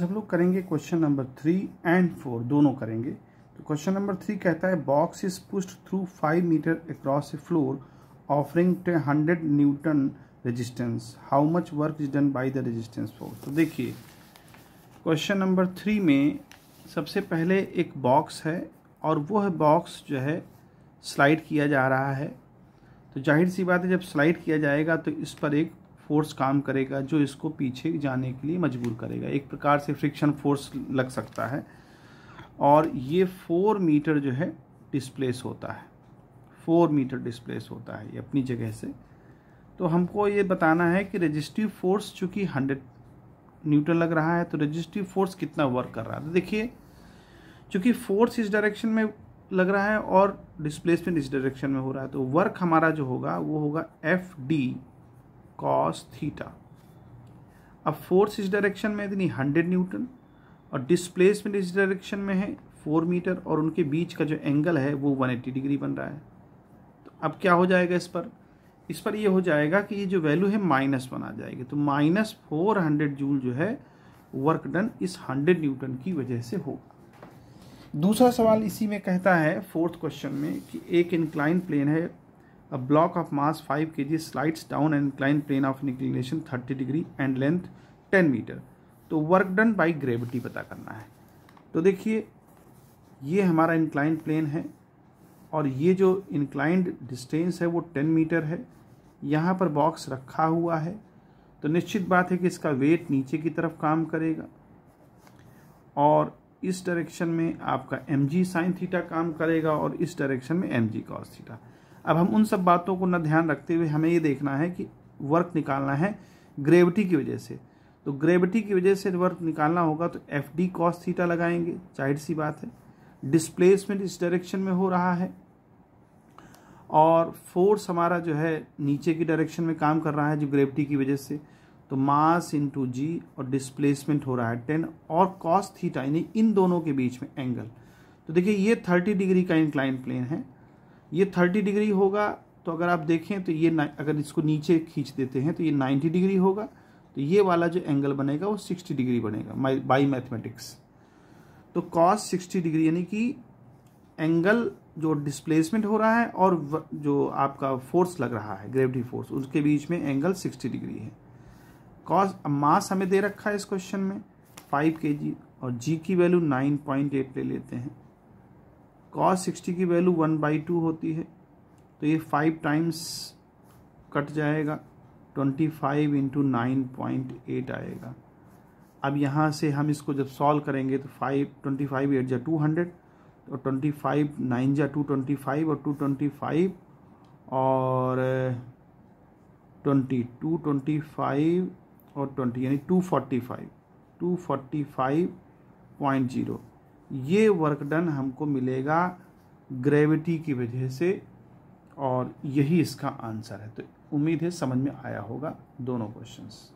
हम लोग करेंगे क्वेश्चन नंबर 3 एंड 4 दोनों करेंगे। तो क्वेश्चन नंबर 3 कहता है box is pushed through 5 metre across a floor offering 100 newton resistance, how much work is done by the resistance force. तो देखिए क्वेश्चन नंबर 3 में सबसे पहले एक बॉक्स है और वो है बॉक्स जो है स्लाइड किया जा रहा है। तो जाहिर सी बात है जब स्लाइड किया जाएगा तो इस पर एक फोर्स काम करेगा जो इसको पीछे जाने के लिए मजबूर करेगा। एक प्रकार से फ्रिक्शन फोर्स लग सकता है और ये 4 मीटर जो है डिस्प्लेस होता है, 4 मीटर डिस्प्लेस होता है ये अपनी जगह से। तो हमको ये बताना है कि रेजिस्टिव फोर्स चूँकि 100 न्यूटन लग रहा है तो रेजिस्टिव फोर्स कितना वर्क कर रहा है। तो देखिए चूँकि फोर्स इस डायरेक्शन में लग रहा है और डिस्प्लेसमेंट इस डायरेक्शन में हो रहा है तो वर्क हमारा जो होगा वो होगा एफ डी कॉस थीटा। अब फोर्स इस डायरेक्शन में इतनी 100 न्यूटन और डिस्प्लेसमेंट इस डायरेक्शन में है 4 मीटर और उनके बीच का जो एंगल है वो 180 डिग्री बन रहा है। तो अब क्या हो जाएगा इस पर ये हो जाएगा कि ये जो वैल्यू है -1 आ जाएगी। तो -400 जूल जो है वर्क डन इस 100 न्यूटन की वजह से होगा। दूसरा सवाल इसी में कहता है फोर्थ क्वेश्चन में कि एक इंक्लाइन प्लेन है, a block of mass 5 kg slides down an inclined plane of inclination 30 degree and length 10 metre. तो वर्क डन बाई ग्रेविटी पता करना है। तो देखिए ये हमारा इंक्लाइन प्लेन है और ये जो इंक्लाइंड डिस्टेंस है वो 10 मीटर है। यहाँ पर बॉक्स रखा हुआ है तो निश्चित बात है कि इसका वेट नीचे की तरफ काम करेगा और इस डायरेक्शन में आपका mg साइन थीटा काम करेगा और इस डायरेक्शन में mg कॉस थीटा। अब हम उन सब बातों को न ध्यान रखते हुए हमें ये देखना है कि वर्क निकालना है ग्रेविटी की वजह से। तो ग्रेविटी की वजह से वर्क निकालना होगा तो एफ डी कॉस थीटा लगाएंगे, जाहिर सी बात है। डिस्प्लेसमेंट इस डायरेक्शन में हो रहा है और फोर्स हमारा जो है नीचे की डायरेक्शन में काम कर रहा है जो ग्रेविटी की वजह से। तो मास इंटू जी और डिस्प्लेसमेंट हो रहा है 10 और कॉस थीटा यानी इन दोनों के बीच में एंगल। तो देखिए ये 30 डिग्री का इंक्लाइन प्लेन है, ये 30 डिग्री होगा। तो अगर आप देखें तो ये अगर इसको नीचे खींच देते हैं तो ये 90 डिग्री होगा। तो ये वाला जो एंगल बनेगा वो 60 डिग्री बनेगा बाई मैथमेटिक्स। तो कॉस 60 डिग्री यानी कि एंगल जो डिस्प्लेसमेंट हो रहा है और जो आपका फोर्स लग रहा है ग्रेविटी फोर्स उसके बीच में एंगल 60 डिग्री है। कॉस मास हमें दे रखा है इस क्वेश्चन में 5 kg और जी की वैल्यू 9.8 ले लेते हैं। cos 60 की वैल्यू 1/2 होती है तो ये 5 टाइम्स कट जाएगा, 25 इंटू 9.8 आएगा। अब यहाँ से हम इसको जब सॉल्व करेंगे तो 25 8 जा 200 और 25 9 जा 225 और 225 और 25 और 20 यानी 245.0 ये वर्क डन हमको मिलेगा ग्रेविटी की वजह से और यही इसका आंसर है। तो उम्मीद है समझ में आया होगा दोनों क्वेश्चंस।